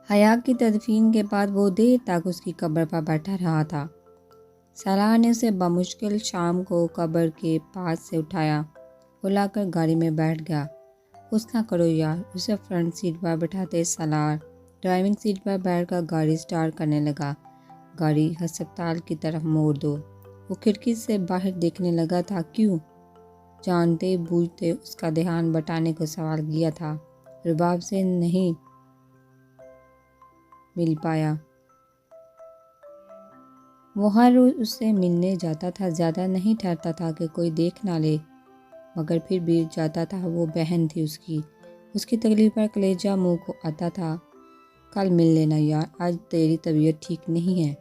حیا کی تدفین کے بعد وہ دیر تک اس کی قبر پر بیٹھا رہا تھا۔ سالار نے اسے بمشکل شام کو قبر کے پاس سے اٹھایا اور لا کر گاڑی میں بیٹھ گیا۔ غصہ کرو یار، اسے فرنٹ سیٹ پر بٹھاتے سالار ڈرائیونگ سیٹ پر بیٹھ کر گاڑی سٹارٹ کرنے لگا۔ گاڑی ہسپتال کی طرف موڑ دو۔ وہ کھڑکی سے باہر دیکھنے لگا تھا۔ کیوں؟ جانتے بوجھتے اس کا دھیان بٹانے کو سوال کیا تھا۔ رباب سے نہیں مل پایا۔ وہ ہر روز اس سے ملنے جاتا تھا، زیادہ نہیں ٹھہرتا تھا کہ کوئی دیکھ نہ لے، مگر پھر بھی جاتا تھا۔ وہ بہن تھی اس کی تکلیف پر کلیجہ منہ کو آتا تھا۔ کل مل لینا یار، آج تیری طبیعت ٹھیک نہیں ہے۔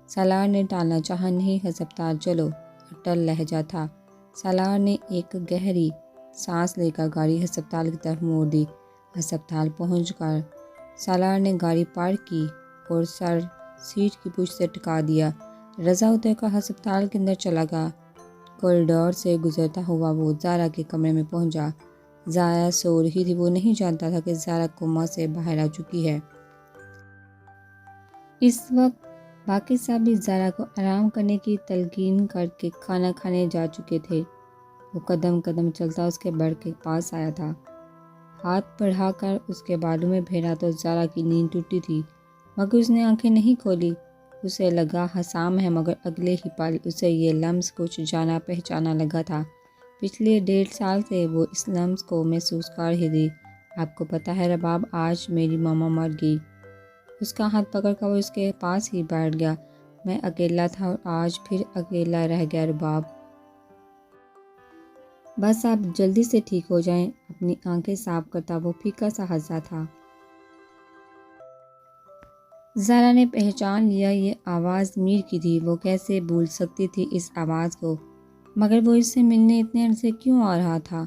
سالار نے ٹالنا چاہا، نہیں ہسپتال چلو، اٹل لہجہ تھا۔ سالار نے ایک گہری سانس لے کر گاڑی ہسپتال کی طرف موڑ دی۔ ہسپتال پہنچ کر سالار نے گاڑی پارک کی اور سر سیٹ کی پشت سے ٹکا دیا۔ رضا اتر کر ہسپتال کے اندر چلا گیا۔ کوریڈور سے گزرتا ہوا وہ زارا کے کمرے میں پہنچا۔ زارا سو رہی تھی۔ وہ نہیں جانتا تھا کہ زارا کوما سے باہر آ چکی ہے۔ اس وقت باقی سب بھی زارا کو آرام کرنے کی تلقین کر کے کھانا کھانے جا چکے تھے۔ وہ قدم قدم چلتا اس کے بیڈ کے پاس آیا تھا، ہاتھ بڑھا کر اس کے بالوں میں پھیرا تو زارا کی نیند ٹوٹی تھی، مگر اس نے آنکھیں نہیں کھولی۔ اسے لگا حسام ہے، مگر اگلے ہی پل اسے یہ لمس کچھ جانا پہچانا لگا تھا۔ پچھلے 1.5 سال سے وہ اس لمس کو محسوس کر رہی تھی۔ آپ کو پتہ ہے رباب، آج میری ماما مر گئی۔ اس کا ہاتھ پکڑ کر وہ اس کے پاس ہی بیٹھ گیا۔ میں اکیلا تھا اور آج پھر اکیلا رہ گیا رباب۔ بس آپ جلدی سے ٹھیک ہو جائیں۔ اپنی آنکھیں صاف کرتا وہ پھیکا سا ہنسا تھا۔ زارا نے پہچان لیا یہ آواز میر کی تھی۔ وہ کیسے بھول سکتی تھی اس آواز کو؟ مگر وہ اس سے ملنے اتنے عرصے کیوں آ رہا تھا؟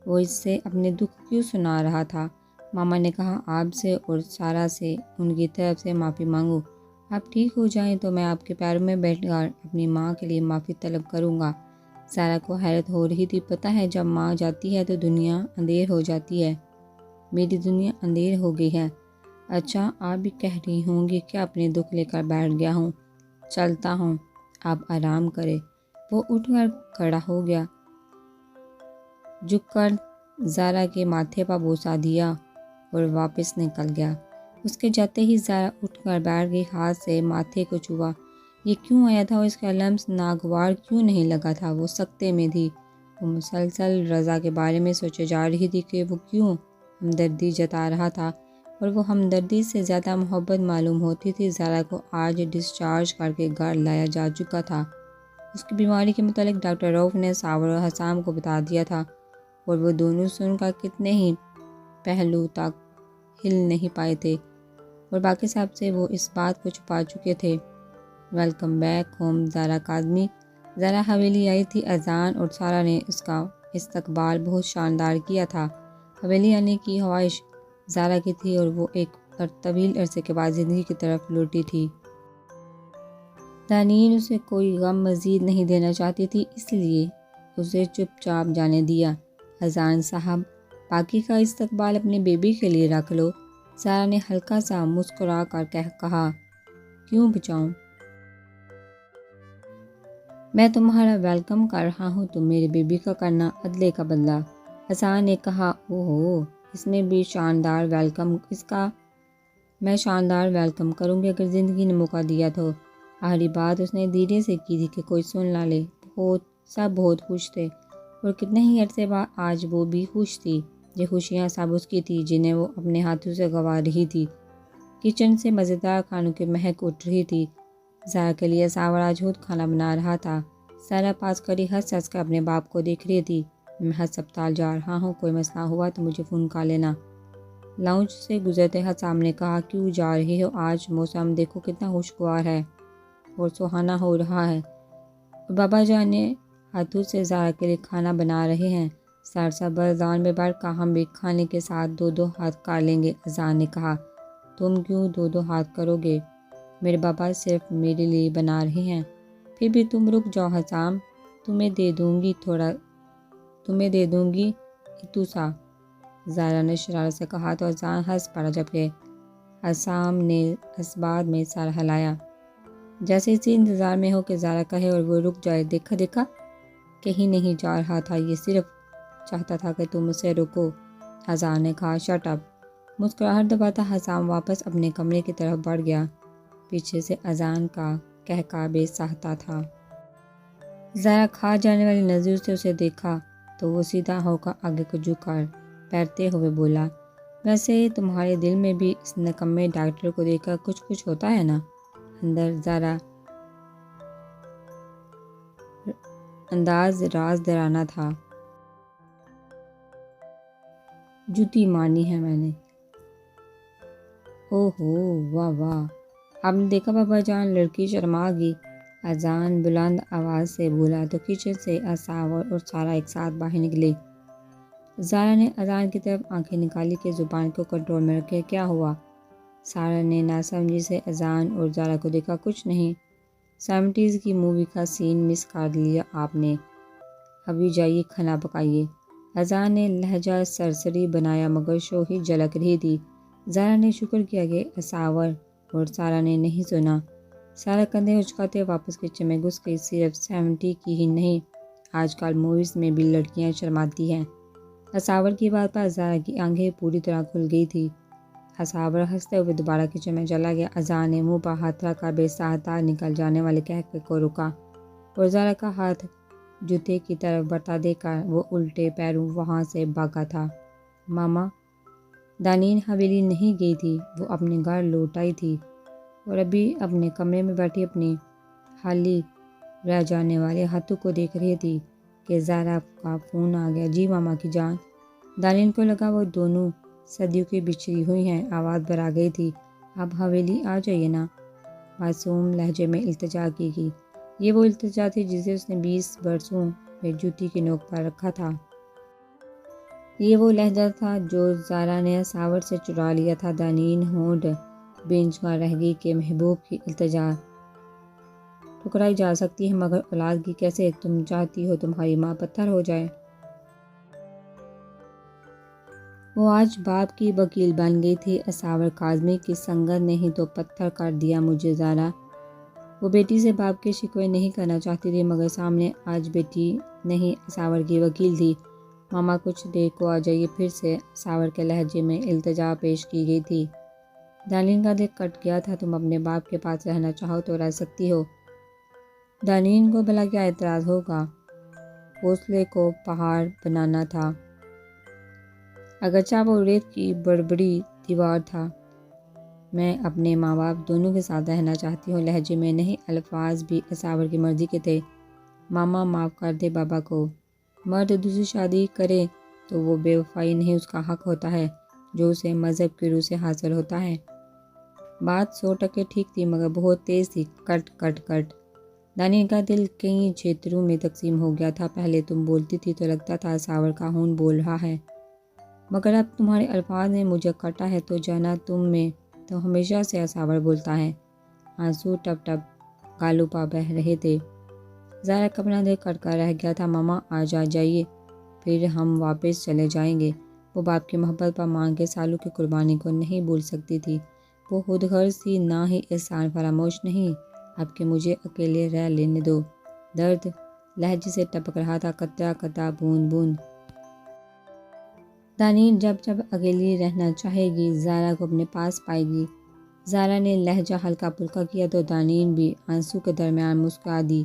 وہ اس سے اپنے دکھ کیوں سنا رہا تھا؟ ماما نے کہا آپ سے اور سارا سے ان کی طرف سے معافی مانگو۔ آپ ٹھیک ہو جائیں تو میں آپ کے پیروں میں بیٹھ کر اپنی ماں کے لیے معافی طلب کروں گا۔ زارا کو حیرت ہو رہی تھی۔ پتہ ہے جب ماں جاتی ہے تو دنیا اندھیر ہو جاتی ہے۔ میری دنیا اندھیر ہو گئی ہے۔ اچھا آپ بھی کہہ رہی ہوں گی کہ اپنے دکھ لے کر بیٹھ گیا ہوں، چلتا ہوں، آپ آرام کریں۔ وہ اٹھ کر کھڑا ہو گیا، جھک کر زارا کے ماتھے پر بوسہ دیا اور واپس نکل گیا۔ اس کے جاتے ہی زارا اٹھ کر بیٹھ گئی، ہاتھ سے ماتھے کو چھوا۔ یہ کیوں آیا تھا؟ اس کا لمس ناگوار کیوں نہیں لگا تھا؟ وہ سکتے میں تھی۔ وہ مسلسل رضا کے بارے میں سوچے جا رہی تھی کہ وہ کیوں ہمدردی جتا رہا تھا، اور وہ ہمدردی سے زیادہ محبت معلوم ہوتی تھی۔ زارا کو آج ڈسچارج کر کے گھر لایا جا چکا تھا۔ اس کی بیماری کے متعلق ڈاکٹر رؤف نے ساور اور حسام کو بتا دیا تھا، اور وہ دونوں سن کر کتنے ہی پہلو تک ہل نہیں پائے تھے، اور باقی سب سے وہ اس بات کو چھپا چکے تھے۔ ویلکم بیک ہوم زارا کاظمی۔ زارا حویلی آئی تھی اذان، اور سارا نے اس کا استقبال بہت شاندار کیا تھا۔ حویلی آنے کی خواہش زارا کی تھی، اور وہ ایک طویل عرصے کے بعد زندگی کی طرف لوٹی تھی۔ دانین اسے کوئی غم مزید نہیں دینا چاہتی تھی، اس لیے اسے چپ چاپ جانے دیا۔ اذان صاحب، باقی کا استقبال اپنے بیبی کے لیے رکھ لو۔ زارا نے ہلکا سا مسکرا کر کہا، کیوں بچاؤں؟ میں تمہارا ویلکم کر رہا ہوں، تم میرے بیبی کا کرنا عدلے کا بدلہ۔ اذان نے کہا، اوہو، اس میں بھی شاندار ویلکم، اس کا میں شاندار ویلکم کروں گی اگر زندگی نے موقع دیا تو۔ آخری بات اس نے دھیرے سے کی تھی کہ کوئی سن نہ لے۔ سب بہت خوش تھے، اور کتنے ہی عرصے بعد آج وہ بھی خوش تھی۔ یہ خوشیاں سب اس کی تھی جنہیں وہ اپنے ہاتھوں سے گنوا رہی تھی۔ کچن سے مزیدار کھانوں کی مہک اٹھ رہی تھی۔ زارا کے لیے ساور آج خود کھانا بنا رہا تھا۔ سارا پاس کری ہنس ہنس کر اپنے باپ کو دیکھ رہی تھی۔ میں ہسپتال جا رہا ہوں، کوئی مسئلہ ہوا تو مجھے فون کر لینا۔ لاؤنج سے گزرتے حسام نے کہا، کیوں جا رہے ہو؟ آج موسم دیکھو کتنا خوشگوار ہے اور سہانا ہو رہا ہے، اور بابا جان نے ہاتھوں سے زارا کے لیے کھانا بنا رہے ہیں۔ سرسبز دان میں بیٹھ کر ہم بھی کھانے کے ساتھ 2 ہاتھ کر لیں گے۔ اذان نے کہا، تم کیوں 2 ہاتھ کرو گے؟ میرے بابا صرف میرے لیے بنا رہے ہیں۔ پھر بھی تم رک جاؤ حسام، تمہیں دے دوں گی اتو سا۔ زارا نے شرارت سے کہا تو اذان ہنس پڑا، جبکہ عصام نے اسباب میں سر ہلایا، جیسے اسی انتظار میں ہو کہ زارا کہے اور وہ رک جائے۔ دیکھا دیکھا، کہیں نہیں جا رہا تھا، یہ صرف چاہتا تھا کہ تم اسے روکو۔ اذان نے کہا، شٹ اپ۔ مسکراہٹ دباتا حسام واپس اپنے کمرے کی طرف بڑھ گیا۔ پیچھے سے اذان کا کہکا بے ساہتا تھا۔ زارا کھا جانے والی نظر سے اسے دیکھا تو وہ سیدھا ہو کر آگے کو جھک کر پیرتے ہوئے بولا، ویسے تمہارے دل میں بھی اس نکمے ڈاکٹر کو دیکھ کر کچھ ہوتا ہے نا؟ اندر زارا انداز راز ڈرانا تھا۔ جوتی مارنی ہے میں نے۔ او ہو، واہ واہ، آپ نے دیکھا بابا جان؟ لڑکی شرما گئی۔ اذان بلند آواز سے بولا تو کچن سے اساور اور سارا ایک ساتھ باہر نکلے۔ زارا نے اذان کی طرف آنکھیں نکالی کہ زبان کو کنٹرول میں رکھے۔ کیا ہوا؟ سارا نے ناسمجھی سے اذان اور زارا کو دیکھا۔ کچھ نہیں، 70s کی مووی کا سین مس کر لیا آپ نے۔ ابھی جائیے کھانا پکائیے۔ اذان نے لہجہ سرسری بنایا مگر شو ہی جھلک رہی تھی۔ زارا نے شکر کیا کہ اساور اور سارا نے نہیں سنا۔ سارا کندھے اچکاتے واپس کچن میں گھس گئی۔ صرف 70 کی ہی نہیں، آج کل موویز میں بھی لڑکیاں شرماتی ہیں۔ اساور کی بات پر زارا کی آنکھیں پوری طرح کھل گئی تھی۔ اساور ہنستے ہوئے دوبارہ کچن میں چلا گیا۔ اذان نے منہ پر ہاتھ رکھ کر بے ساہتا نکل جانے والے کہکے کو روکا اور زارا کا ہاتھ جوتے کی طرف بڑھتا دیکھ کر وہ الٹے پیروں وہاں سے بھاگا تھا۔ ماما، دانین حویلی نہیں گئی تھی، وہ اپنے گھر لوٹ آئی تھی اور ابھی اپنے کمرے میں بیٹھی اپنی خالی رہ جانے والے ہاتھوں کو دیکھ رہی تھی کہ زارا کا فون آ گیا۔ جی ماما کی جان۔ دانین کو لگا وہ دونوں صدیوں کی بچھڑی ہوئی ہیں۔ آواز بھرا گئی تھی، اب حویلی آ جائیے نا۔ معصوم لہجے میں التجا کی گئی۔ یہ وہ التجا تھی جسے اس نے 20 برسوں میں جوتی کی نوک پر رکھا تھا۔ یہ وہ لہجہ تھا جو زارا نے اساور سے چرا لیا تھا۔ دانین ہونٹ بھینچ کر رہ گئی کہ محبوب کی التجا ٹھکرائی جا سکتی ہے مگر اولاد کی کیسے؟ تم چاہتی ہو تمہاری ماں پتھر ہو جائے؟ وہ آج باپ کی وکیل بن گئی تھی۔ اساور کاظمی کی سنگت نے ہی تو پتھر کر دیا مجھے زارا۔ وہ بیٹی سے باپ کے شکوے نہیں کرنا چاہتی تھی مگر سامنے آج بیٹی نہیں اساور کی وکیل تھی۔ ماما کچھ دیر کو آ جائیے پھر سے اساور کے لہجے میں التجا پیش کی گئی تھی۔ دانین کا دل کٹ گیا تھا۔ تم اپنے باپ کے پاس رہنا چاہو تو رہ سکتی ہو۔ دانین کو بھلا کیا اعتراض ہوگا؟ حوصلے کو پہاڑ بنانا تھا، اگرچہ وہ ریت کی بڑبڑی دیوار تھا۔ میں اپنے ماں باپ دونوں کے ساتھ رہنا چاہتی ہوں۔ لہجے میں نہیں، الفاظ بھی اساور کی مرضی کے تھے۔ ماما معاف کر دے بابا کو۔ مرد دوسری شادی کرے تو وہ بے وفائی نہیں، اس کا حق ہوتا ہے جو اسے مذہب کی روح سے حاصل ہوتا ہے۔ بات 100% ٹھیک تھی مگر بہت تیز تھی۔ کٹ کٹ کٹ۔ دانین کا دل کئی چھیتروں میں تقسیم ہو گیا تھا۔ پہلے تم بولتی تھی تو لگتا تھا اساور کا خون بول رہا ہے مگر اب تمہارے الفاظ نے مجھے کاٹا ہے تو جانا تم میں تو ہمیشہ سے اساور بولتا ہے۔ آنسو ٹپ ٹپ گالوں پر بہہ رہے تھے۔ زارا کا اپنا دل کٹ کر رہ گیا تھا۔ ماما آج آ جائیے پھر ہم واپس چلے جائیں گے۔ وہ باپ کی محبت پر ماں کے سالوں کی قربانی کو نہیں بھول سکتی تھی۔ وہ خود غرض تھی، نہ ہی احسان فراموش نہیں۔ اب کہ مجھے اکیلے رہ لینے دو۔ درد لہجے سے ٹپک رہا تھا، قطرہ قطرہ بوند بوند۔ دانین جب جب اکیلی رہنا چاہے گی زارا کو اپنے پاس پائے گی۔ زارا نے لہجہ ہلکا پھلکا کیا تو دانین بھی آنسو کے درمیان مسکرا دی۔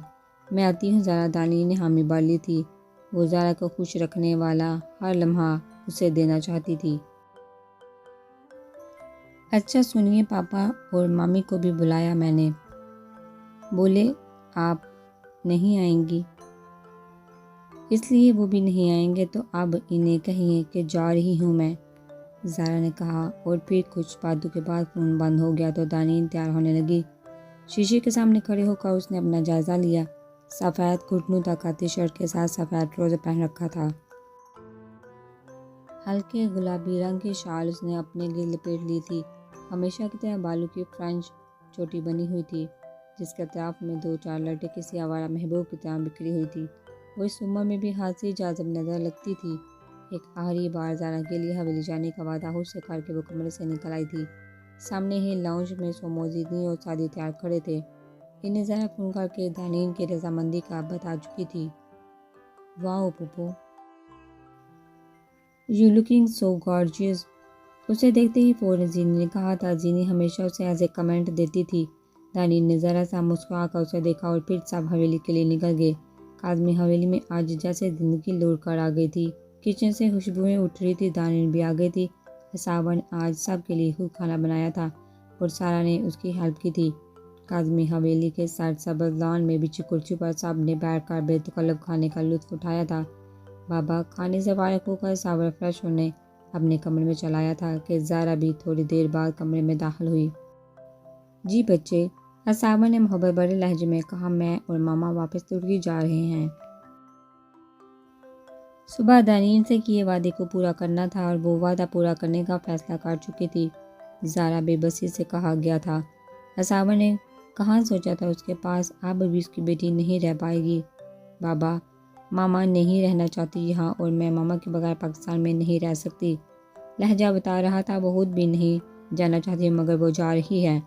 میں آتی ہوں زارا۔ دانین نے حامی بھر لی تھی۔ وہ زارا کو خوش رکھنے والا ہر لمحہ اسے دینا چاہتی تھی۔ اچھا سنیے، پاپا اور مامی کو بھی بلایا میں نے۔ بولے آپ نہیں آئیں گی؟ اس لیے وہ بھی نہیں آئیں گے تو اب انہیں کہیے کہ جا رہی ہوں میں، زارا نے کہا اور پھر کچھ باتوں کے بعد فون بند ہو گیا تو دانین تیار ہونے لگی۔ شیشے کے سامنے کھڑے ہو کر اس نے اپنا جائزہ لیا۔ سفید گھٹنوں تک کا ٹی شرٹ کے ساتھ سفید ٹراؤزر پہن رکھا تھا۔ ہلکے گلابی رنگ کی شال اس نے اپنے لیے لپیٹ لی تھی۔ ہمیشہ کی طرح بالوں کی فرنچ چوٹی بنی ہوئی تھی جس کے اطراف میں 2-4 لٹیں کسی آوارہ محبوب کی طرح بکھری ہوئی تھی۔ وہ اس عمر میں بھی حاضر جاذب نظر لگتی تھی۔ ایک آخری بار زارا کے لیے حویلی جانے کا وعدہ خود سے کر کے وہ کمرے سے نکل آئی تھی۔ سامنے ہی لاؤنج میں سوموزیدنی اور سادی تیار کھڑے تھے۔ انہیں ذرا فون کر کے دانین کی رضامندی کا بتا چکی تھی۔ واؤ پوپو، یو لکنگ سو گارجیس۔ اسے دیکھتے ہی فوراً زینی نے کہا تھا۔ زینی ہمیشہ اسے ایسے کمنٹ دیتی تھی۔ دانین نے ذرا سا مسکرا کر اسے دیکھا اور پھر سب حویلی کے لیے نکل گئے۔ کاظمی حویلی میں آج جیسے زندگی لوٹ کر آ گئی تھی۔ کچن سے خوشبوئیں اٹھ رہی تھی۔ دانین بھی آ گئی تھی۔ حسابہ نے آج سب کے لیے خود کھانا بنایا تھا اور سارا نے اس کی ہیلپ کی تھی۔ کاظمی حویلی کے سرسبز لان میں بچھی کرسی پر سب نے بیٹھ کر بے تکلف کھانے کا لطف اٹھایا تھا۔ بابا کھانے سے فارغ ہو کر صابر فریش ہونے اپنے کمرے میں چلایا تھا کہ زارا بھی تھوڑی دیر بعد کمرے میں داخل ہوئی۔ جی بچے، حسابہ نے محبت بھرے لہجے میں کہا، میں اور ماما واپس ترکی جا رہے ہیں۔ صبح دانین سے کیے وعدے کو پورا کرنا تھا اور وہ وعدہ پورا کرنے کا فیصلہ کر چکی تھی۔ زارا بے بسی سے کہا گیا تھا۔ حسابہ نے کہاں سوچا تھا اس کے پاس اب بھی اس کی بیٹی نہیں رہ پائے گی۔ بابا، ماما نہیں رہنا چاہتی یہاں اور میں ماما کے بغیر پاکستان میں نہیں رہ سکتی۔ لہجہ بتا رہا تھا وہ خود بھی نہیں جانا چاہتی مگر وہ جا رہی ہے۔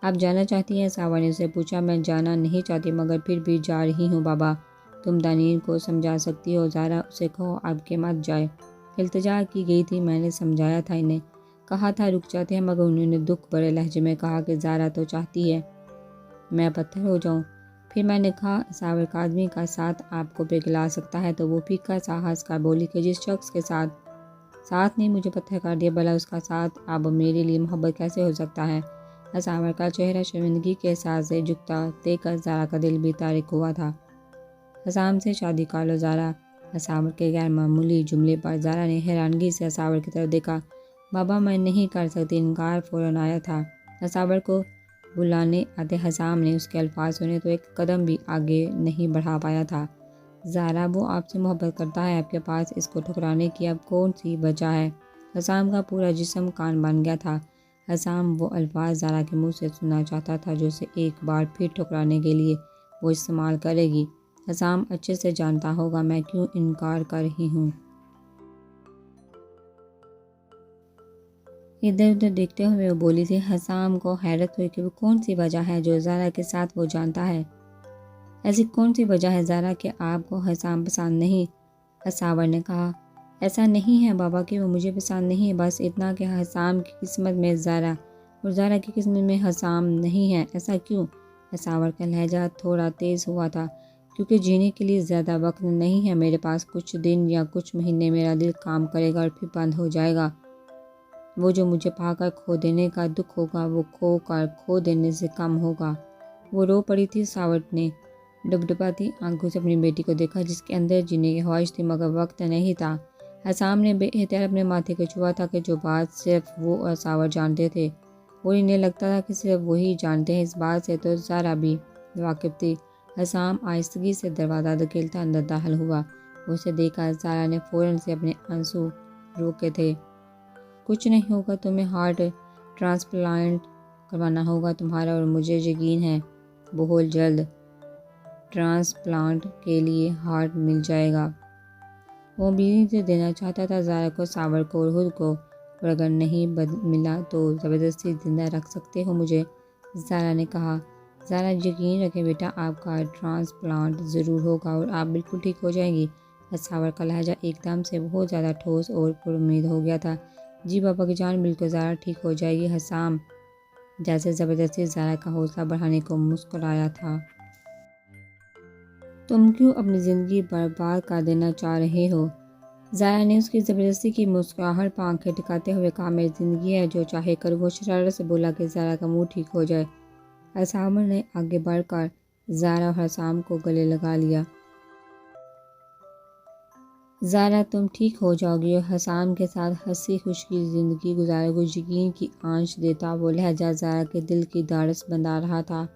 آپ جانا چاہتی ہیں؟ صابا نے اسے پوچھا۔ میں جانا نہیں چاہتی مگر پھر بھی جا رہی ہوں بابا۔ تم دانین کو سمجھا سکتی ہو زارا، اسے کہو اب کے مت جائے۔ التجا کی گئی تھی، میں نے سمجھایا تھا انہیں، کہا تھا رک جاتے ہیں مگر انہوں نے دکھ بھرے لہجے میں کہا کہ زارا تو چاہتی ہے میں پتھر ہو جاؤں۔ پھر میں نے کہا صابر کاظمی کا ساتھ آپ کو پگھلا سکتا ہے تو وہ پھیکا سا ہنس کر بولی کہ جس شخص کے ساتھ نے مجھے پتھر کر دیا بھلا اس کا ساتھ اب میرے لیے محبت کیسے ہو سکتا ہے۔ صابر کا چہرہ شرمندگی کے احساس سے جھکتا دیکھ کر زارا کا دل بھی تارک ہوا تھا۔ حسام سے شادی کر لو زارا۔ صابر کے غیر معمولی جملے پر زارا نے حیرانگی سے صابر کی طرف دیکھا۔ بابا میں نہیں کر سکتی، انکار فوراً آیا تھا۔ صابر کو بلانے آتے حسام نے اس کے الفاظ سنے تو ایک قدم بھی آگے نہیں بڑھا پایا تھا۔ زارا وہ آپ سے محبت کرتا ہے، آپ کے پاس اس کو ٹھکرانے کی اب کون سی وجہ ہے؟ حسام کا پورا جسم کان بن گیا تھا۔ حسام وہ الفاظ زارا کے منہ سے سننا چاہتا تھا جو اسے ایک بار پھر ٹھکرانے کے لیے وہ استعمال کرے گی۔ حسام اچھے سے جانتا ہوگا میں کیوں انکار کر رہی ہوں۔ ادھر ادھر دیکھتے ہوئے وہ بولی تھی۔ حسام کو حیرت ہوئی کہ وہ کون سی وجہ ہے جو زارا کے ساتھ وہ جانتا ہے۔ ایسی کون سی وجہ ہے زارا کہ آپ کو حسام پسند نہیں؟ صابر نے کہا ایسا نہیں ہے بابا کہ وہ مجھے پسند نہیں ہے، بس اتنا کہ حسام کی قسمت میں زارا اور زارا کی قسمت میں حسام نہیں ہے۔ ایسا کیوں؟ صابر کا لہجہ تھوڑا تیز ہوا تھا۔ کیونکہ جینے کے لیے زیادہ وقت نہیں ہے میرے پاس، کچھ دن یا کچھ مہینے میرا دل کام کرے گا اور پھر بند ہو جائے گا۔ وہ جو مجھے پا کر کھو دینے کا دکھ ہوگا وہ کھو کر کھو دینے سے کم ہوگا۔ وہ رو پڑی تھی۔ صابر نے ڈبڈباتی آنکھوں سے اپنی بیٹی کو دیکھا جس کے اندر جینے کی خواہش تھی مگر وقت نہیں تھا۔ حسام نے بے احتیاط اپنے ماتھے کو چھوا تھا کہ جو بات صرف وہ اور صابر جانتے تھے اور انہیں لگتا تھا کہ صرف وہی جانتے ہیں، اس بات سے تو زارا بھی واقف تھی۔ حسام آہستگی سے دروازہ دھکیلتا اندر داخل ہوا۔ اسے دیکھا زارا نے فوراً سے اپنے آنسو روکے تھے۔ کچھ نہیں ہوگا، تمہیں ہارٹ ٹرانسپلانٹ کروانا ہوگا، تمہارا اور مجھے یقین ہے بہت جلد ٹرانسپلانٹ کے لیے ہارٹ مل جائے گا۔ وہ امید دینا چاہتا تھا زارا کو، صابر کو اور خود کو، اور اگر نہیں ملا تو زبردستی زندہ رکھ سکتے ہو مجھے، زارا نے کہا۔ زارا یقین رکھیں بیٹا، آپ کا ٹرانسپلانٹ ضرور ہوگا اور آپ بالکل ٹھیک ہو جائیں گی۔ صابر کا لہجہ ایک دم سے بہت زیادہ ٹھوس اور پر امید ہو گیا تھا۔ جی بابا کی جان، بالکل زارا ٹھیک ہو جائے گی۔ حسام جیسے زبردستی زارا کا حوصلہ بڑھانے کو مسکرایا تھا۔ تم کیوں اپنی زندگی برباد کر دینا چاہ رہے ہو؟ زارا نے اس کی زبردستی کی مسکراہٹ پر آنکھیں ٹکاتے ہوئے کہا، میری زندگی ہے جو چاہے کروں۔ وہ شرارت سے بولا کہ زارا کا منہ ٹھیک ہو جائے۔ حسام نے آگے بڑھ کر زارا اور حسام کو گلے لگا لیا۔ زارا تم ٹھیک ہو جاؤ گی اور حسام کے ساتھ ہنسی خوشی زندگی گزارو گے، یقین کی آنچ دیتا وہ لہجہ زارا کے دل کی دھڑس بندھا رہا تھا۔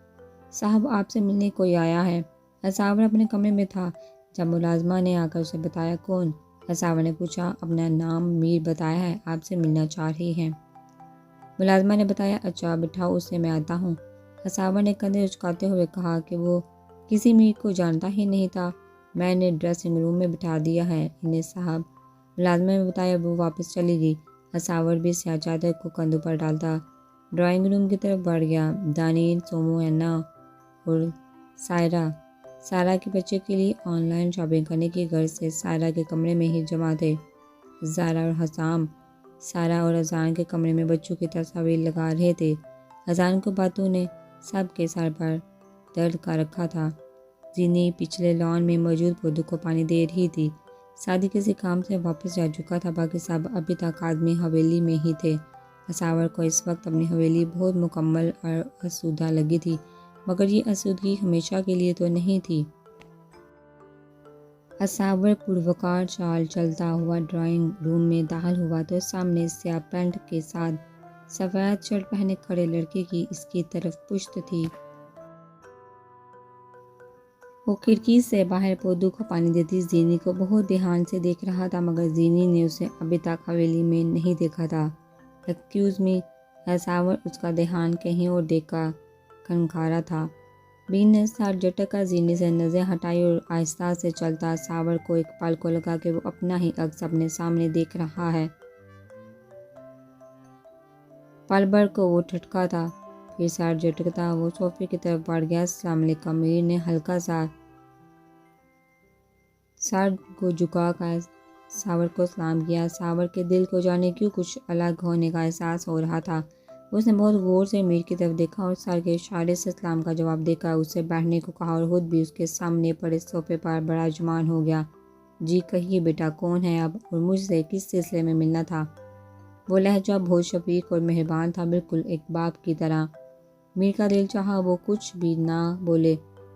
صاحب آپ سے ملنے کوئی آیا ہے۔ صابر اپنے کمرے میں تھا جب ملازمہ نے آ کر اسے بتایا۔ کون؟ صابر نے پوچھا۔ اپنا نام میر بتایا ہے، آپ سے ملنا چاہ رہی ہے۔ ملازمہ نے بتایا۔ اچھا بٹھاؤ اسے، میں آتا ہوں۔ صابر نے کندھے اچکاتے ہوئے کہا کہ وہ کسی میر کو جانتا ہی نہیں تھا، میں نے ڈریسنگ روم میں بٹھا دیا ہے انہیں صاحب۔ ملازمہ نے بتایا۔ وہ واپس چلی گئی۔ صابر بھی سیاہ چادر کو کندھوں پر ڈالتا ڈرائنگ روم کی طرف بڑھ گیا۔ دانیل، سومو، اینا اور سائرہ کے بچے کے لیے آن لائن شاپنگ کرنے کی غرض سے سائرہ کے کمرے میں ہی جمع تھے۔ زارا اور حسام سائرہ اور اذان کے کمرے میں بچوں کی تصاویر لگا رہے تھے۔ اذان کو باتوں نے سب کے سر پر درد کا رکھا تھا۔ زینی پچھلے لان میں موجود پودوں کو پانی دے رہی تھی۔ سادی کسی کام سے واپس جا چکا تھا، باقی سب ابھی تک آدمی حویلی میں ہی تھے۔ اصاور کو اس وقت اپنی حویلی بہت مکمل اور آسودہ لگی تھی، مگر یہ آسودگی ہمیشہ کے لیے تو نہیں تھی۔ اصاور پروقار چال چلتا ہوا ڈرائنگ روم میں داخل ہوا تو سامنے سیاہ پینٹ کے ساتھ سفید شرٹ پہنے کھڑے لڑکے کی اس کی طرف پشت تھی۔ وہ کھڑکی سے باہر پودوں کو پانی دیتی زینی کو بہت دھیان سے دیکھ رہا تھا، مگر زینی نے اسے ابھی تک حویلی میں نہیں دیکھا تھا۔ ایکسکیوز می، اصاور اس کا دھیان کہیں اور دیکھ کر کھنکھارا تھا۔ بین نے سر جھٹک کر زینی سے نظر ہٹائی اور آہستہ سے چلتا اصاور کو ایک پل کو لگا کہ وہ اپنا ہی عکس اپنے سامنے دیکھ رہا ہے۔ پل بھر کو وہ ٹھٹکا تھا، پھر سر جھٹکتا وہ صوفے کی طرف بڑھ گیا۔ السلام علیکم، میر نے ہلکا سا سر کو جھکا کر اصاور کو سلام کیا۔ اصاور کے دل کو جانے کیوں کچھ الگ ہونے کا احساس ہو رہا تھا۔ اس نے بہت غور سے میر کی طرف دیکھا اور سر کے اشارے سے سلام کا جواب دے کر اسے بیٹھنے کو کہا اور خود بھی اس کے سامنے پڑے صوفے پر براجمان ہو گیا۔ جی کہیے بیٹا، کون ہے آپ اور مجھ سے کس سلسلے میں ملنا تھا؟ وہ لہجہ بہت شفیق اور مہربان تھا، بالکل ایک باپ کی طرح۔ میر کا دل چاہا وہ کچھ بھی نہ بولے،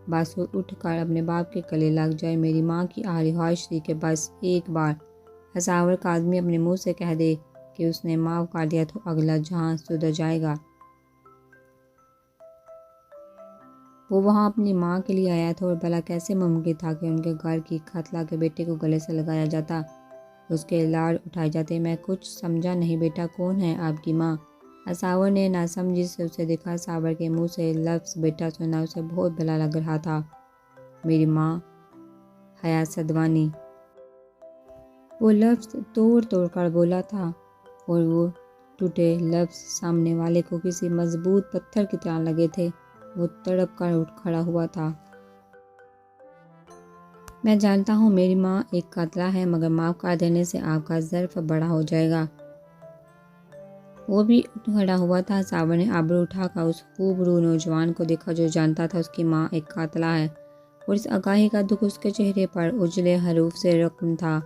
بس وہ اٹھ کر اپنے باپ کے گلے لگ جائے۔ میری ماں کی آخری خواہش تھی کہ بس ایک بار اصاور کا آدمی اپنے منہ سے کہہ دے کہ اس نے معاف کر دیا تو اگلا جہاں سدھر جائے گا۔ وہ وہاں اپنی ماں کے لیے آیا تھا اور بھلا کیسے ممکن تھا کہ ان کے گھر کی کھتلا کے بیٹے کو گلے سے لگایا جاتا، اس کے لاڑ اٹھائے جاتے۔ میں کچھ سمجھا نہیں بیٹا، کون ہے آپ کی ماں؟ اصاور نے ناسمجھی سے اسے دیکھا۔ اصاور کے منہ سے لفظ بیٹا سننا اسے بہت بھلا لگ رہا تھا۔ میری ماں حیات سدوانی، وہ لفظ توڑ توڑ کر بولا تھا اور وہ ٹوٹے لفظ سامنے والے کو کسی مضبوط پتھر کی طرح لگے تھے۔ وہ تڑپ کر اٹھ کھڑا ہوا تھا۔ میں جانتا ہوں میری ماں ایک قاتلہ ہے، مگر معاف کر دینے سے آپ کا ظرف بڑا ہو جائے گا۔ وہ بھی اٹھ کھڑا ہوا تھا۔ اصاور نے ابرو اٹھا کر اس خوب رو نوجوان کو دیکھا جو جانتا تھا اس کی ماں ایک قاتلہ ہے، اور اس آگاہی کا دکھ اس کے چہرے پر اجلے حروف سے رقم تھا۔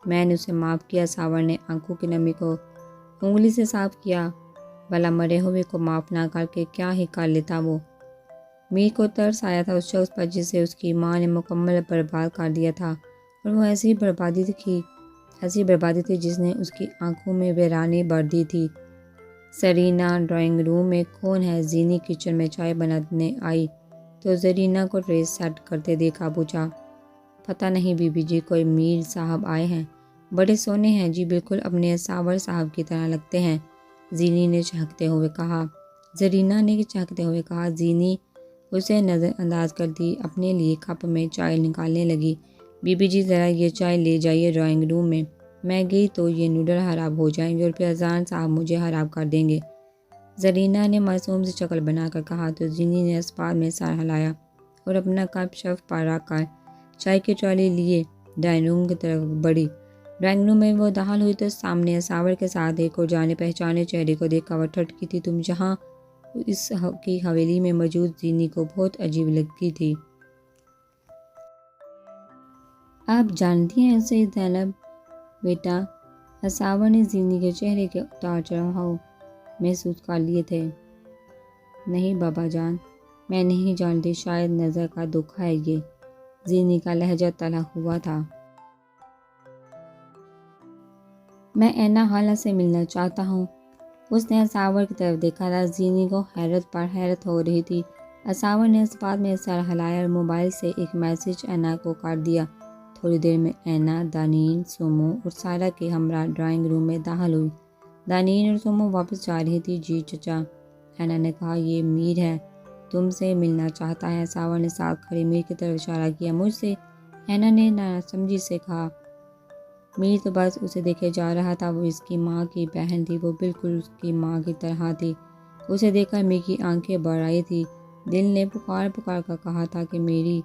میں نے اسے معاف کیا۔ اصاور نے آنکھوں کی نمی کو انگلی سے صاف کیا۔ بھلا مرے ہوئے کو معاف نہ کر کے کیا ہی کر لیتا وہ؟ میر کو ترس آیا تھا اس شخص پر جسے اس کی ماں نے مکمل برباد کر دیا تھا، اور وہ ایسی بربادی تھی جس نے اس کی آنکھوں میں ویرانی بھر دی تھی۔ زرینہ ڈرائنگ روم میں کون ہے؟ زینی کچن میں چائے بنانے آئی تو زرینہ کو ٹرے سیٹ کرتے دیکھا پوچھا۔ پتہ نہیں بی بی جی، کوئی میر صاحب آئے ہیں، بڑے سونے ہیں جی، بالکل اپنے اصاور صاحب کی طرح لگتے ہیں، زینی نے چہکتے ہوئے کہا۔ زرینہ نے چہکتے ہوئے کہا۔ زینی اسے نظر انداز کر دی، اپنے لیے کپ میں چائے نکالنے لگی۔ بی بی جی ذرا یہ چائے لے جائیے ڈرائنگ روم میں، میں گئی تو یہ نوڈل خراب ہو جائیں گے اور پھر اذان صاحب مجھے خراب کر دیں گے، زرینہ نے معصوم سی شکل بنا کر کہا تو زینی نے اس بات میں سر ہلایا اور اپنا کپ شیلف پر رکھ کر چائے کی ٹرالی لیے ڈرائنگ روم کی طرف بڑھی۔ ڈرائنگ روم میں وہ داخل ہوئی تو سامنے اصاور کے ساتھ ایک اور جانے پہچانے چہرے کو دیکھ کر وہ ٹھٹکی تھی۔ تم جہاں اس کی حویلی میں موجود زینی کو بہت عجیب لگتی تھی۔ آپ جانتی ہیں اسے زینب بیٹا؟ اصاور نے زینی کے چہرے کے اتار چڑھاؤ محسوس کر لیے تھے۔ نہیں بابا جان، میں نہیں جانتی، شاید نظر کا دکھ ہے یہ، زینی کا لہجہ تلخ ہوا تھا۔ میں اینا خالہ سے ملنا چاہتا ہوں۔ اس نے اصاور کی طرف دیکھا تھا۔ زینی کو حیرت پر حیرت ہو رہی تھی۔ اصاور نے اس بات میں سر ہلایا اور موبائل سے ایک میسج اینا کو کر دیا۔ تھوڑی دیر میں اینا، دانیل، سومو اور سائرہ کے ہمراہ ڈرائنگ روم میں داخل ہوئی۔ دانیل اور سومو واپس جا رہی تھی۔ جی چچا، اینا نے کہا، یہ میر ہے، تم سے ملنا چاہتا ہے۔ اصاور نے ساتھ کھڑی میر کی طرف اشارہ کیا۔ مجھ سے؟ اینا نے ناسمجھی سے کہا۔ میر تو بس اسے دیکھے جا رہا تھا، وہ اس کی ماں کی بہن تھی، وہ بالکل اس کی ماں کی طرح تھی۔ اسے دیکھ کر میر کی آنکھیں بڑھ آئی تھی۔ دل نے پکار پکار کر کہا تھا کہ میر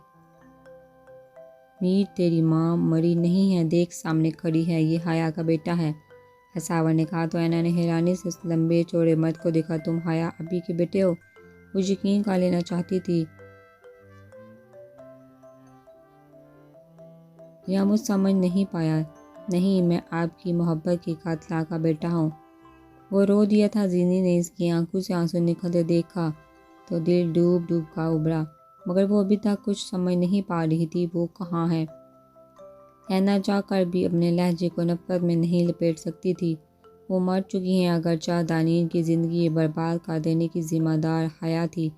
تیری ماں مری نہیں ہے، دیکھ سامنے کھڑی ہے، یہ حیا کا بیٹا ہے۔ حساور نے کہا تو اینا نے حیرانی سے اس لمبے چوڑے مرد کو دیکھا۔ تم حیا ابی کے بیٹے ہو؟ وہ یقین کر لینا چاہتی تھی یا وہ سمجھ نہیں پایا۔ نہیں، میں آپ کی محبت کی قاتلہ کا بیٹا ہوں۔ وہ رو دیا تھا۔ زینی نے اس کی آنکھوں سے آنسو نکلتے دیکھا تو دل ڈوب ڈوب کا ابھرا، مگر وہ ابھی تک کچھ سمجھ نہیں پا رہی تھی وہ کہاں ہے۔ اینا چاہ کر بھی اپنے لہجے کو نفرت میں نہیں لپیٹ سکتی تھی۔ وہ مر چکی ہیں، اگرچہ دانین کی زندگی برباد کر دینے کی ذمہ دار حیا تھی،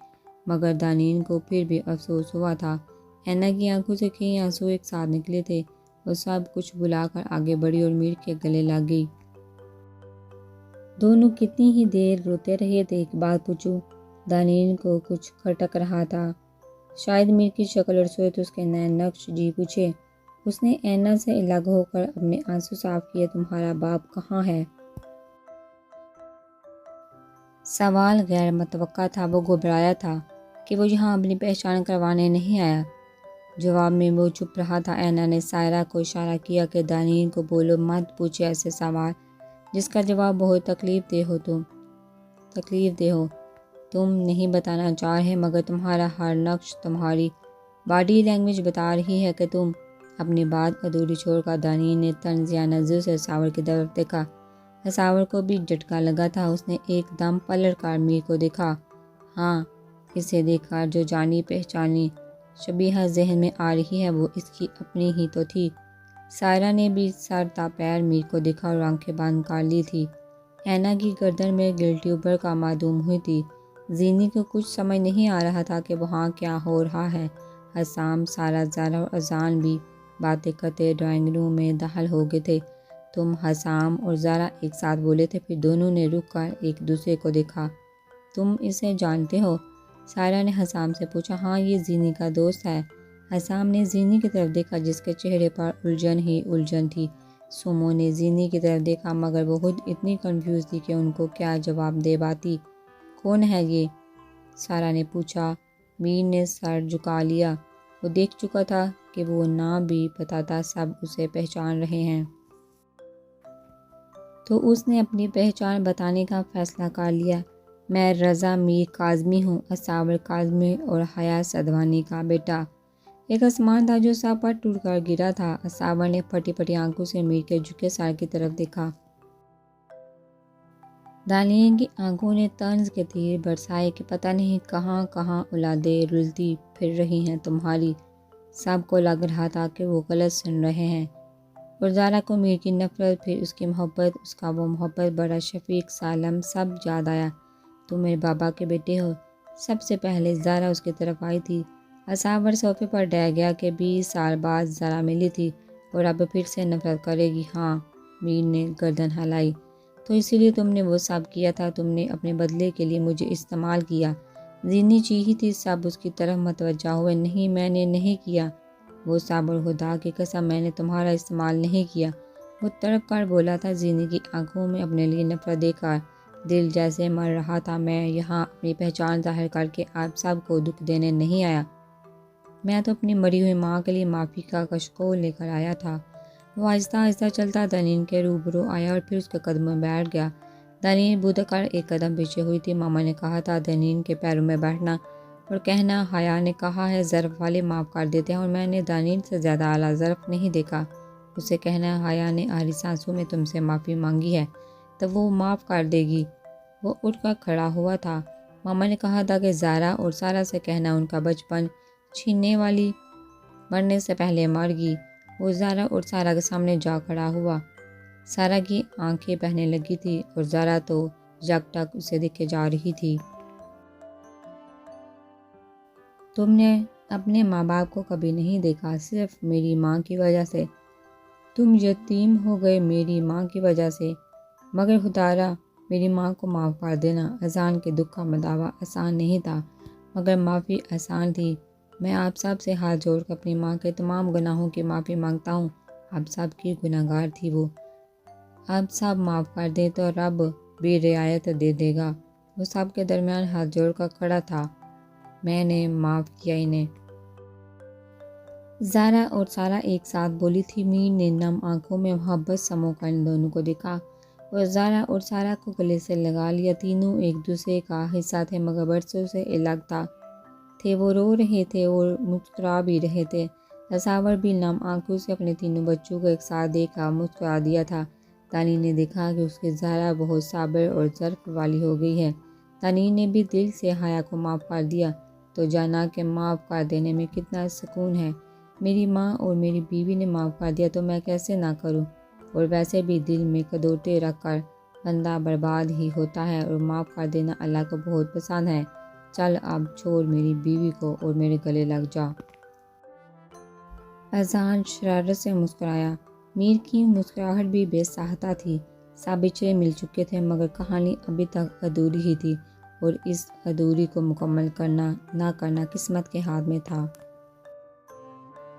مگر دانین کو پھر بھی افسوس ہوا تھا۔ اینا کی آنکھوں سے کئی آنسو ایک ساتھ نکلے تھے۔ وہ سب کچھ بھلا کر آگے بڑھی اور میر کے گلے لگ گئی۔ دونوں کتنی ہی دیر روتے رہے تھے۔ ایک بات پوچھوں؟ دانین کو کچھ کھٹک رہا تھا، شاید میر کی شکل اور صورت اس کے نئے نقش۔ جی پوچھے۔ اس نے اینا سے الگ ہو کر اپنے آنسو صاف کیے۔ تمہارا باپ کہاں ہے؟ سوال غیر متوقع تھا۔ وہ گھبرایا تھا کہ وہ یہاں اپنی پہچان کروانے نہیں آیا۔ جواب میں وہ چپ رہا تھا۔ اینا نے سائرہ کو اشارہ کیا کہ دانین کو بولو مت پوچھے ایسے سوال جس کا جواب بہت تکلیف دہ ہو۔ تم نہیں بتانا چاہ رہے، مگر تمہارا ہر نقش، تمہاری باڈی لینگویج بتا رہی ہے کہ تم۔ اپنی بات ادھوری چھوڑ کر دانین نے طنزیہ نظر سے حساور کی طرف دیکھا۔ حساور کو بھی جھٹکا لگا تھا۔ اس نے ایک دم پلٹ کر میر کو دیکھا۔ ہاں، اسے دیکھ کر جو جانی پہچانی شبیہ ذہن میں آ رہی ہے وہ اس کی اپنی ہی تو تھی۔ سائرہ نے بھی سر تا پیر میر کو دیکھا اور آنکھیں بند کر لی تھی۔ اینا کی گردن میں گلٹی ابھر کر معدوم ہوئی تھی۔ زینی کو کچھ سمجھ نہیں آ رہا تھا کہ وہاں کیا ہو رہا ہے۔ حسام، سارا، زارا اور اذان بھی باتیں کرتے ڈرائنگ روم میں داخل ہو گئے تھے۔ تم؟ حسام اور زارا ایک ساتھ بولے تھے، پھر دونوں نے رک کر ایک دوسرے کو دیکھا۔ تم اسے جانتے ہو؟ سائرہ نے حسام سے پوچھا۔ ہاں، یہ زینی کا دوست ہے۔ حسام نے زینی کی طرف دیکھا جس کے چہرے پر الجھن ہی الجھن تھی۔ سومو نے زینی کی طرف دیکھا، مگر وہ خود اتنی کنفیوز تھی کہ ان کو کیا جواب دے پاتی۔ کون ہے یہ؟ سارا نے پوچھا۔ میر نے سر جھکا لیا۔ وہ دیکھ چکا تھا کہ وہ نہ بھی بتاتا سب اسے پہچان رہے ہیں۔ تو اس نے اپنی پہچان بتانے کا فیصلہ کر لیا۔ میں رضا میر کاظمی ہوں، حساور کاظمی اور حیا سدھوانی کا بیٹا۔ ایک آسمان تھا جو سر پر ٹوٹ کر گرا تھا۔ حساور نے پھٹی پھٹی آنکھوں سے میر کے جھکے سر کی طرف دیکھا۔ دانین کی آنکھوں نے طنز کے تیر برسائے کہ پتہ نہیں کہاں کہاں اولادیں رلتی پھر رہی ہیں تمہاری۔ سب کو لگ رہا تھا کہ وہ غلط سن رہے ہیں، اور زارا کو میر کی نفرت، پھر اس کی محبت، اس کا وہ محبت بڑا شفیق سا لمح سب یاد آیا۔ تم میرے بابا کے بیٹے ہو؟ سب سے پہلے زارا اس کی طرف آئی تھی۔ حساور صوفے پر ڈر گیا کہ 20 سال بعد زارا ملی تھی اور اب پھر سے نفرت کرے گی۔ ہاں، میر نے گردن ہلائی۔ تو اسی لیے تم نے وہ سب کیا تھا، تم نے اپنے بدلے کے لیے مجھے استعمال کیا۔ زینی چیخی تھی۔ سب اس کی طرف متوجہ ہوئے۔ نہیں، میں نے نہیں کیا وہ سب، اور خدا کی قسم میں نے تمہارا استعمال نہیں کیا، وہ تڑپ کر بولا تھا۔ زینی کی آنکھوں میں اپنے لیے نفرت دیکھ کر دل جیسے مر رہا تھا۔ میں یہاں اپنی پہچان ظاہر کر کے آپ سب کو دکھ دینے نہیں آیا، میں تو اپنی مری ہوئی ماں کے لیے معافی کا کشکول لے کر آیا تھا۔ وہ آہستہ آہستہ چلتا دانین کے روبرو آیا اور پھر اس کے قدموں میں بیٹھ گیا۔ دانین بودھ کر ایک قدم پیچھے ہوئی تھی۔ ماما نے کہا تھا دانین کے پیروں میں بیٹھنا اور کہنا، حیا نے کہا ہے ظرف والے معاف کر دیتے ہیں، اور میں نے دانین سے زیادہ اعلیٰ ظرف نہیں دیکھا۔ اسے کہنا، حیا نے آخری سانسوں میں تم سے معافی مانگی ہے تو وہ معاف کر دے گی۔ وہ اٹھ کر کھڑا ہوا تھا۔ ماما نے کہا تھا کہ زارا اور سارا سے کہنا ان کا بچپن چھیننے والی مرنے سے پہلے مر گئی۔ وہ زارا اور سارا کے سامنے جا کھڑا ہوا۔ سارا کی آنکھیں بہنے لگی تھی اور زارا تو یکٹک اسے دیکھے جا رہی تھی۔ تم نے اپنے ماں باپ کو کبھی نہیں دیکھا، صرف میری ماں کی وجہ سے تم یتیم ہو گئے، میری ماں کی وجہ سے۔ مگر خدارا میری ماں کو معاف کر دینا۔ اذان کے دکھ کا مداوع آسان نہیں تھا، مگر معافی آسان تھی۔ میں آپ سب سے ہاتھ جوڑ کر اپنی ماں کے تمام گناہوں کی معافی مانگتا ہوں۔ آپ سب کی گناہ گار تھی وہ، آپ سب معاف کر دیں تو رب بھی رعایت دے دے گا۔ وہ سب کے درمیان ہاتھ جوڑ کر کھڑا تھا۔ میں نے معاف کیا انہیں۔ زارا اور سارا ایک ساتھ بولی تھی۔ میر نے نم آنکھوں میں محبت سمو کر ان دونوں کو دیکھا اور زارا اور سارا کو گلے سے لگا لیا۔ تینوں ایک دوسرے کا حصہ تھے مگر برسوں سے الگ تھے۔ وہ رو رہے تھے اور مسکرا بھی رہے تھے۔ تصور بھی نم آنکھوں سے اپنے تینوں بچوں کو ایک ساتھ دیکھ کر مسکرا دیا تھا۔ تنی نے دیکھا کہ اس کی زارا بہت صبر اور ظرف والی ہو گئی ہے۔ تنی نے بھی دل سے حیا کو معاف کر دیا تو جانا کہ معاف کر دینے میں کتنا سکون ہے۔ میری ماں اور میری بیوی نے معاف کر دیا تو میں کیسے نہ کروں، اور ویسے بھی دل میں کدورتے رکھ کر بندہ برباد ہی ہوتا ہے، اور معاف کر دینا اللہ کو بہت پسند ہے۔ چل اب چھوڑ میری بیوی کو اور میرے گلے لگ جا۔ اذان شرارت سے مسکرایا۔ میر کی مسکراہٹ بھی بے ساختہ تھی۔ سب بچھڑے مل چکے تھے مگر کہانی ابھی تک ادھوری ہی تھی، اور اس ادھوری کو مکمل کرنا نہ کرنا قسمت کے ہاتھ میں تھا۔